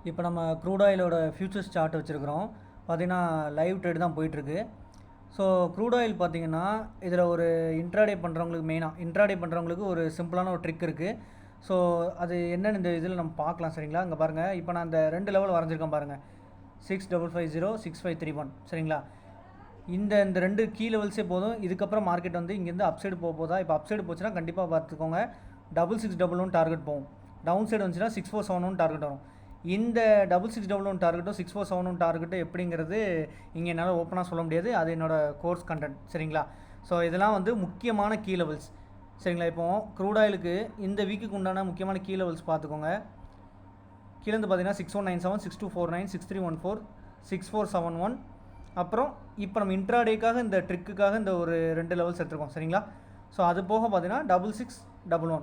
இப்போ நம்ம crude ஆயிலோட features chart வச்சுருக்கிறோம். பார்த்தீங்கன்னா லைவ் ட்ரேட் தான் போயிட்டுருக்கு. ஸோ க்ரூட் ஆயில் பார்த்தீங்கன்னா இதில் ஒரு இன்ட்ராடே பண்ணுறவங்களுக்கு ஒரு சிம்பிளான ஒரு ட்ரிக் இருக்குது. ஸோ அது என்னென்னு இந்த இதில் நம்ம பார்க்கலாம். சரிங்களா? இங்கே பாருங்கள், இப்போ நான் அந்த 2 லெவல் வரைஞ்சிருக்கேன் பாருங்கள், 6550 6531. சரிங்களா? இந்த 2 கீ லெவல்ஸே போதும். இதுக்கப்புறம் மார்க்கெட் வந்து இங்கேருந்து அப்சைடு போதா. இப்போ அப்சைடு போச்சுன்னா கண்டிப்பாக பார்த்துக்கோங்க 6611 டார்கெட் போகும். டவுன் சைடு வந்துச்சுன்னா 6471 டார்கெட் வரும். இந்த 6611 டார்கெட்டும் 6471 டார்கெட்டும் எப்படிங்கிறது இங்கே என்னால் ஓப்பனாக சொல்ல முடியாது. அது என்னோடய கோர்ஸ் கண்டென்ட். சரிங்களா? ஸோ இதெல்லாம் வந்து முக்கியமான கீ லெவல்ஸ். சரிங்களா? இப்போது க்ரூட் ஆயிலுக்கு இந்த வீக்குக்கு உண்டான முக்கியமான கீ லெவல்ஸ் பார்த்துக்கோங்க. கீழேருந்து பார்த்தீங்கன்னா 6197 6249 6314 6471. அப்புறம் இப்போ நம்ம இன்ட்ராடேக்காக இந்த ட்ரிக்குக்காக இந்த ஒரு 2 லெவல்ஸ் எடுத்துருக்கோம். சரிங்களா? ஸோ அது போக பார்த்தீங்கன்னா 6611.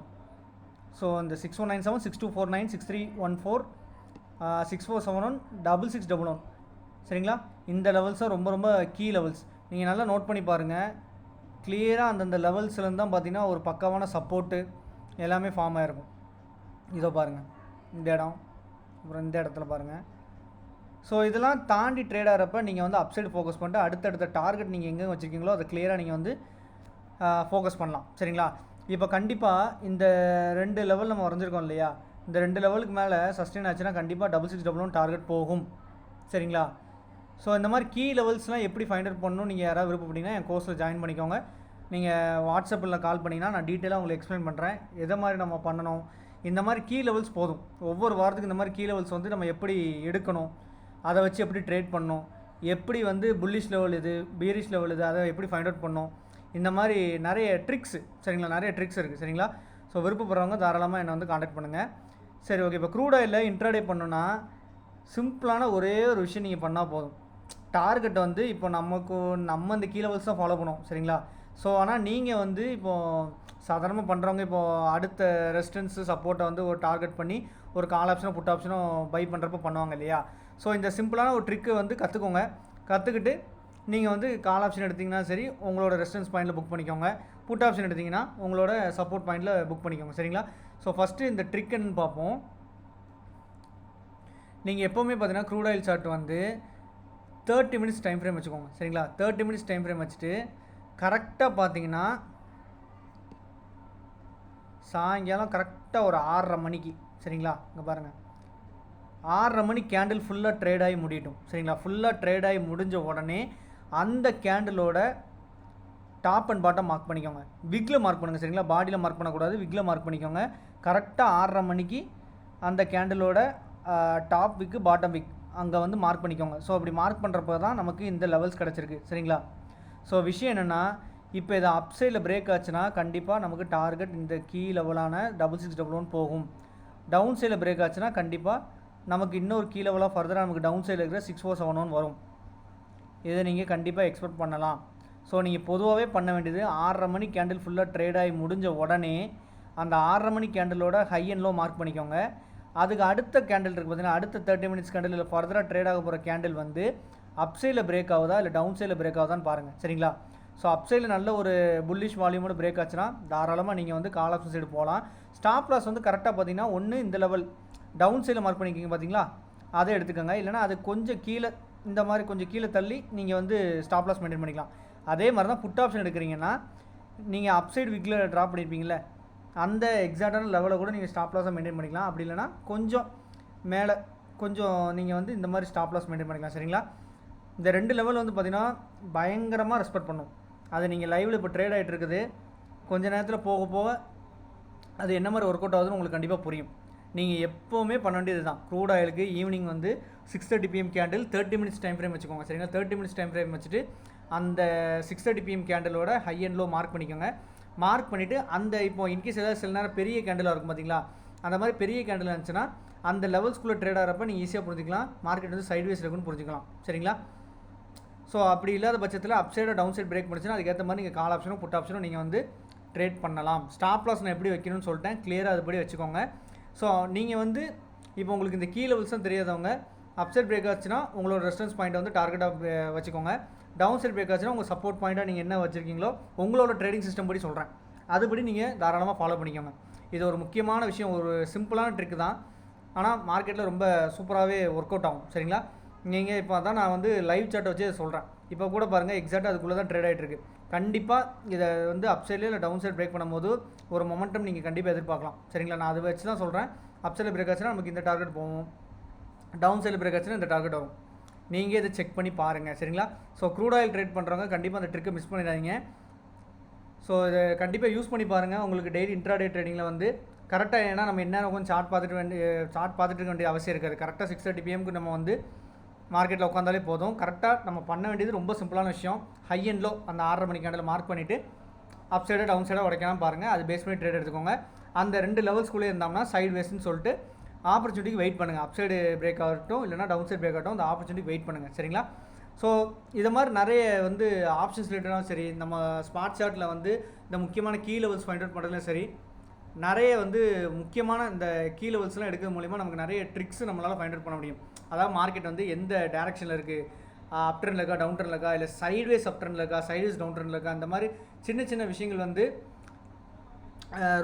ஸோ இந்த 6197 6249 6314 6471 6611. சரிங்களா? இந்த லெவல்ஸும் ரொம்ப ரொம்ப கீ லெவல்ஸ். நீங்கள் நல்லா நோட் பண்ணி பாருங்கள். கிளியராக அந்தந்த லெவல்ஸ்லேருந்து தான் பார்த்தீங்கன்னா ஒரு பக்காவான சப்போர்ட்டு எல்லாமே ஃபார்ம் ஆகிருக்கும். இதோ பாருங்கள், இந்த இடம், அப்புறம் இந்த இடத்துல பாருங்கள். ஸோ இதெல்லாம் தாண்டி ட்ரேட் ஆகிறப்ப நீங்கள் வந்து அப்சைடு ஃபோக்கஸ் பண்ணிட்டு அடுத்தடுத்த டார்கெட் நீங்கள் எங்கே வச்சுருக்கீங்களோ அதை கிளியராக நீங்கள் வந்து ஃபோக்கஸ் பண்ணலாம். சரிங்களா? இப்போ கண்டிப்பாக இந்த 2 லெவல் நம்ம வரைஞ்சிருக்கோம் இல்லையா, இந்த 2 லெவலுக்கு மேலே சஸ்டெயின் ஆச்சுன்னா கண்டிப்பாக 6611 டார்கெட் போகும். சரிங்களா? ஸோ இந்த மாதிரி கீ லெவல்ஸ்லாம் எப்படி ஃபைண்ட் அவுட் பண்ணணும் நீங்கள் யாராவது விருப்பப்பட்டீங்கன்னா என் கோர்ஸில் ஜாயின் பண்ணிக்கோங்க. நீங்கள் வாட்ஸ்அப்பில் கால் பண்ணிங்கன்னா நான் டீட்டெயிலாக உங்களுக்கு எக்ஸ்பிளைன் பண்ணுறேன் எதை மாதிரி நம்ம பண்ணணும். இந்த மாதிரி கீ லெவல்ஸ் போதும். ஒவ்வொரு வாரத்துக்கு இந்த மாதிரி கீ லெவல்ஸ் வந்து நம்ம எப்படி எடுக்கணும், அதை வச்சு எப்படி ட்ரேட் பண்ணணும், எப்படி வந்து புல்லிஷ் லெவல் இது பீரிஷ் லெவல் இது, அதை எப்படி ஃபைண்ட் அவுட் பண்ணணும், இந்த மாதிரி நிறைய ட்ரிக்ஸ். சரிங்களா? நிறைய ட்ரிக்ஸ் இருக்குது. சரிங்களா? ஸோ விருப்பப்படுறவங்க தாராளமாக என்னை வந்து காண்டாக்ட் பண்ணுங்கள். சரி, ஓகே. இப்போ க்ரூட் ஆயிலில் இன்ட்ராடே பண்ணணுன்னா சிம்பிளான ஒரே ஒரு விஷயம் நீங்கள் பண்ணால் போதும். டார்கெட் வந்து இப்போ நம்ம இந்த கீ லெவல்ஸ் தான் ஃபாலோ பண்ணுவோம். சரிங்களா? ஸோ ஆனால் நீங்கள் வந்து இப்போது சாதாரணமாக பண்ணுறவங்க இப்போது அடுத்த ரெசிஸ்டன்ஸு சப்போர்ட்டை வந்து ஒரு டார்கெட் பண்ணி ஒரு கால் ஆப்ஷனோ புட் ஆப்ஷனோ பை பண்ணுறப்ப பண்ணுவாங்க இல்லையா. ஸோ இந்த சிம்பிளான ஒரு ட்ரிக்கு வந்து கற்றுக்கோங்க. கற்றுக்கிட்டு நீங்கள் வந்து கால் ஆப்ஷன் எடுத்திங்கன்னா சரி, உங்களோட ரெசிஸ்டன்ஸ் பாயிண்டில் புக் பண்ணிக்கோங்க. புட் ஆப்ஷன் எடுத்திங்கன்னா உங்களோட சப்போர்ட் பாயிண்டில் புக் பண்ணிக்கோங்க. சரிங்களா? ஸோ ஃபஸ்ட்டு இந்த ட்ரிக் என்னன்னு பார்ப்போம். நீங்கள் எப்போவுமே பார்த்தீங்கன்னா க்ரூட் ஆயில் சார்ட் வந்து 30 மினிட்ஸ் டைம் ஃப்ரேம் வச்சுக்கோங்க. சரிங்களா? 30 மினிட்ஸ் டைம் ஃப்ரேம் வச்சுட்டு கரெக்டாக பார்த்தீங்கன்னா சாயங்காலம் கரெக்டாக ஒரு 6:30 மணிக்கு. சரிங்களா? இங்கே பாருங்கள், 6:30 மணி கேண்டில் ஃபுல்லாக ட்ரேட் ஆகி முடியட்டும். சரிங்களா? ஃபுல்லாக ட்ரேட் ஆகி முடிஞ்ச உடனே அந்த கேண்டிலோட டாப் அண்ட் பாட்டம் மார்க் பண்ணிக்கோங்க. விக்கில் மார்க் பண்ணுங்கள். சரிங்களா? பாடியில் மார்க் பண்ணக்கூடாது, விக்கில் மார்க் பண்ணிக்கோங்க. கரெக்டாக 6:30 மணிக்கு அந்த கேண்டிலோட டாப் விக்கு பாட்டம் விக் அங்கே வந்து மார்க் பண்ணிக்கோங்க. ஸோ அப்படி மார்க் பண்ணுறப்ப தான் நமக்கு இந்த லெவல்ஸ் கிடச்சிருக்கு. சரிங்களா? ஸோ விஷயம் என்னென்னா, இப்போ இதை அப்சைடில் பிரேக் ஆச்சுன்னா கண்டிப்பாக நமக்கு டார்கெட் இந்த கீ லெவலான 6611 போகும். டவுன் சைடில் பிரேக் ஆச்சுன்னா கண்டிப்பாக நமக்கு இன்னொரு கீ லெவலாக ஃபர்தராக நமக்கு டவுன் சைடில் இருக்கிற 6471 வரும். இதை நீங்கள் கண்டிப்பாக எக்ஸ்பெக்ட் பண்ணலாம். ஸோ நீங்கள் பொதுவாகவே பண்ண வேண்டியது 6:30 மணி கேண்டில் ஃபுல்லாக ட்ரேட் ஆகி முடிஞ்ச உடனே அந்த 6:30 மணி கேண்டிலோட ஹை அண்ட் லோ மார்க் பண்ணிக்கோங்க. அதுக்கு அடுத்த கேண்டில் இருக்குது பார்த்தீங்கன்னா, அடுத்த 30 மினிட்ஸ் கேண்டில் இல்லை ஃபர்தராக ட்ரேட் ஆக போகிற கேண்டில் வந்து அப் சைடில் பிரேக் ஆகுதா இல்லை டவுன் சைடில் பிரேக் ஆகுதான்னு பாருங்கள். சரிங்களா? ஸோ அப் சைடில் நல்ல ஒரு புல்லிஷ் வால்யூமோட பிரேக் ஆச்சுன்னா தாராளமாக நீங்கள் வந்து கால் ஆப்ஷன் சைடு போகலாம். ஸ்டாப் லாஸ் வந்து கரெக்டாக பார்த்தீங்கன்னா ஒன்று இந்த லெவல் டவுன் சைடில் மார்க் பண்ணிக்கிங்க பார்த்தீங்களா, அதை எடுத்துக்கோங்க. இல்லைனா அது கொஞ்சம் கீழே இந்த மாதிரி கொஞ்சம் கீழே தள்ளி நீங்கள் வந்து ஸ்டாப் லாஸ் மெயின்டைன் பண்ணிக்கலாம். அதே மாதிரி தான் புட் ஆப்ஷன் எடுக்கிறீங்கன்னா நீங்கள் அப் சைடு விக்கில் ட்ராப் பண்ணியிருப்பீங்களே அந்த எக்ஸாக்டான லெவலை கூட நீங்கள் ஸ்டாப் லாஸாக மெயின்டைன் பண்ணிக்கலாம். அப்படி இல்லைனா கொஞ்சம் மேலே கொஞ்சம் நீங்கள் வந்து இந்த மாதிரி ஸ்டாப் லாஸ் மெயின்டைன் பண்ணிக்கலாம். சரிங்களா? இந்த 2 லெவல் வந்து பார்த்திங்கன்னா பயங்கரமாக ரெஸ்பெக்ட் பண்ணும். அது நீங்கள் லைவில் இப்போ ட்ரேட் ஆகிட்டு இருக்குது, கொஞ்சம் நேரத்தில் போக போக அது என்ன மாதிரி ஒர்க் அவுட் ஆகுதுன்னு உங்களுக்கு கண்டிப்பாக புரியும். நீங்கள் எப்போவுமே பண்ண வேண்டியது தான். க்ரூட் ஆயிலுக்கு ஈவினிங் வந்து 6:30 PM candle 30 minutes time frame வச்சுக்கோங்க. சரிங்களா? 30 மினிட்ஸ் டைம் ஃப்ரேம் வச்சுட்டு அந்த 6:30 PM கேண்டிலோட ஹை அண்ட் லோ மார்க் பண்ணிக்கோங்க. மார்க் பண்ணிவிட்டு அந்த இப்போ இன்கேஸ் ஏதாவது சில நேரம் பெரிய கேண்டிலாக இருக்கும் பார்த்தீங்களா, அந்த மாதிரி பெரிய கேண்டில் இருந்துச்சுன்னா அந்த லெவல்ஸ்குள்ளே ட்ரேட் ஆகிறப்ப நீங்கள் ஈஸியாக புரிஞ்சிக்கலாம் மார்க்கெட் வந்து சைட்வேஸ் இருக்குன்னு புரிஞ்சிக்கலாம். சரிங்களா? ஸோ அப்படி இல்லாத பட்சத்தில் அப் சைடோ டவுன் சைட் பிரேக் பண்ணிச்சுன்னா அதுக்கேற்ற மாதிரி நீங்கள் கால் ஆப்ஷனும் புட் ஆப்ஷனும் நீங்கள் வந்து ட்ரேட் பண்ணலாம். ஸ்டாப் லாஸ் நான் எப்படி வைக்கணும்னு சொல்லிட்டேன், கிளியராக அதுபடி வச்சுக்கோங்க. ஸோ நீங்கள் வந்து இப்போ உங்களுக்கு இந்த கீ லெவல்ஸும் தெரியாதவங்க அப் சைட் பிரேக் ஆச்சுன்னா உங்களோட ரெசிஸ்டன்ஸ் பாயிண்ட்டை வந்து டார்கெட்டாக வச்சுக்கோங்க. டவுன் சைட் பிரேக் ஆச்சுன்னா உங்கள் சப்போர்ட் பாயிண்ட்டாக நீங்கள் என்ன வச்சுருக்கீங்களோ உங்களோட ட்ரேடிங் சிஸ்டம் படி சொல்கிறேன், அதுபடி நீங்கள் தாராளமாக ஃபாலோ பண்ணிக்கோங்க. இது ஒரு முக்கியமான விஷயம், ஒரு சிம்பிளான ட்ரிக் தான். ஆனால் மார்க்கெட்டில் ரொம்ப சூப்பராகவே ஒர்க் அவுட் ஆகும். சரிங்களா? நீங்கள் இப்போ தான் நான் வந்து லைவ் சார்ட்டை வச்சு சொல்கிறேன். இப்போ கூட பாருங்கள், எக்ஸாக்டாக அதுக்குள்ளே தான் ட்ரேட் ஆகிட்டு இருக்கு. கண்டிப்பாக இதை வந்து அப் சைட்லேயே இல்லை டவுன் சைட் பிரேக் பண்ணும்போது ஒரு மொமெண்டம் நீங்கள் கண்டிப்பாக எதிர்பார்க்கலாம். சரிங்களா? நான் அதை வச்சு தான் சொல்கிறேன். அப் சைடில் பிரேக் ஆச்சுன்னா நமக்கு இந்த டார்கெட் போகும், டவுன் சைடில் பிரேக் ஆச்சுன்னா இந்த டார்கெட் வரும். நீங்கள் இதை செக் பண்ணி பாருங்கள். சரிங்களா? ஸோ க்ரூட் ஆயில் ட்ரேட் பண்ணுறவங்க கண்டிப்பாக அந்த ட்ரிக்கை மிஸ் பண்ணிடாதீங்க. ஸோ இதை கண்டிப்பாக யூஸ் பண்ணி பாருங்கள். உங்களுக்கு டெய்லி இன்ட்ராடே ட்ரேடிங்கில் வந்து கரெக்டாக, ஏன்னா நம்ம என்ன கொஞ்சம் சார்ட் பார்த்துட்டு இருக்க வேண்டிய அவசியம் இருக்காது. கரெக்டாக 6:30 PM நம்ம வந்து மார்க்கெட்டில் உட்காந்தாலே போதும். கரெக்டாக நம்ம பண்ண வேண்டியது ரொம்ப சிம்பிளான விஷயம். ஹை அண்ட் லோ அந்த 6:30 மணி கேண்டில் மார்க் பண்ணிவிட்டு அப் சைடாக டவுன் சைடாக உடைக்கலாம் பாருங்கள். அது பேஸ் பண்ணி ட்ரேட் எடுத்துக்கோங்க. அந்த 2 லெவல்ஸ்குள்ளே இருந்தோம்னா சைட் வேஸ்ன்னு சொல்லிட்டு ஆப்பர்ச்சுனிட்டிக்கு வெயிட் பண்ணுங்கள். அப் சைடு பிரேக் ஆகட்டும் இல்லைனா டவுன் சைட் பிரேக் ஆகட்டும், அந்த ஆப்பர்ச்சுனிட்டிக்கு வெயிட் பண்ணுங்கள். சரிங்களா? ஸோ இது மாதிரி நிறைய வந்து ஆப்ஷன்ஸ் ரிலேட்டடாகவும் சரி, நம்ம ஸ்மார்ட் சார்ட்டில் வந்து இந்த முக்கியமான கீ லெவல்ஸ் ஃபைண்ட் அவுட் பண்ணுறதுலையும் சரி, நிறைய வந்து முக்கியமான இந்த கீ லெவல்ஸ்லாம் எடுக்கிறது மூலிமா நமக்கு நிறைய ட்ரிக்ஸ் நம்மளால் ஃபைண்ட் அவுட் பண்ண முடியும். அதாவது மார்க்கெட் வந்து எந்த டேரெக்ஷனில் இருக்குது, அப் ட்ரெண்டில் இருக்கா, டவுன் ட்ரெண்டில் இருக்கா, இல்லை சைட்வேஸ் அப் ட்ரெண்டில் இருக்கா, சைட்வேஸ் டவுன் ட்ரெண்டில் இருக்கா, அந்த மாதிரி சின்ன சின்ன விஷயங்கள் வந்து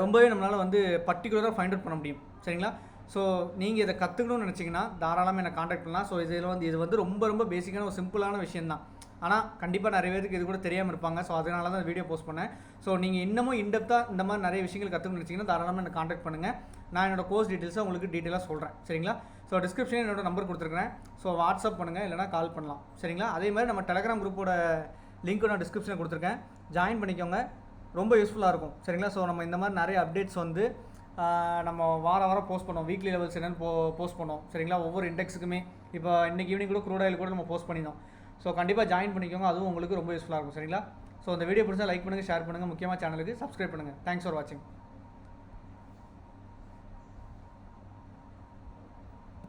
ரொம்பவே நம்மளால் வந்து பர்டிகுலராக ஃபைண்ட் அவுட் பண்ண முடியும். சரிங்களா? ஸோ நீங்கள் இதை கற்றுக்கணும்னு நினச்சிங்கன்னா தாராளமாக என்னை காண்டாக்ட் பண்ணலாம். ஸோ இது வந்து ரொம்ப ரொம்ப பேசிக்கான ஒரு சிம்பிளான விஷயந்தான். ஆனால் கண்டிப்பாக நிறைய பேருக்கு இது கூட தெரியாமல் இருப்பாங்க. ஸோ அதனால தான் வீடியோ போஸ்ட் பண்ணேன். ஸோ நீங்கள் இன்னமும் இன்டெப்த்தாக இந்த மாதிரி நிறைய விஷயங்கள் கற்றுக்கணும்னு நினச்சிங்கன்னா தாராளமாக என்னை காண்டாக்ட் பண்ணுங்கள். நான் என்னோட கோர்ஸ் டீட்டெயில்ஸை உங்களுக்கு டீட்டெயிலாக சொல்கிறேன். சரிங்களா? ஸோ டிஸ்கிரிப்ஷனில் என்னோட நம்பர் கொடுத்துருக்கேன். ஸோ வாட்ஸ்அப் பண்ணுங்கள், இல்லைனா கால் பண்ணலாம். சரிங்களா? அதே மாதிரி நம்ம டெலகிராம் குரூப்போட லிங்க்கும் நான் டிஸ்கிரிப்ஷனில் கொடுத்துருக்கேன். ஜாயின் பண்ணிக்கோங்க, ரொம்ப யூஸ்ஃபுல்லாக இருக்கும். சரிங்களா? ஸோ நம்ம இந்த மாதிரி நிறைய அப்டேட்ஸ் வந்து நம்ம வாரம் போஸ்ட் பண்ணோம். வீக்லி லெவல்ஸ் என்னென்னு போஸ்ட் பண்ணோம். சரிங்களா? ஒவ்வொரு இண்டெக்ஸுக்குமே இப்போ இன்றைக்கி ஈவினிங் கூட க்ரூட் ஆயில் கூட நம்ம போஸ்ட் பண்ணியிருந்தோம். ஸோ கண்டிப்பாக ஜாயின் பண்ணிக்கோங்க, அதுவும் உங்களுக்கு ரொம்ப யூஸ்ஃபுல்லாக இருக்கும். சரிங்களா? ஸோ இந்த வீடியோ பிடிச்சா லைக் பண்ணுங்கள், ஷேர் பண்ணுங்கள், முக்கியமாக சேனலுக்கு சப்ஸ்கிரைப் பண்ணுங்கள். தேங்க்ஸ் ஃபார் வாட்சிங்.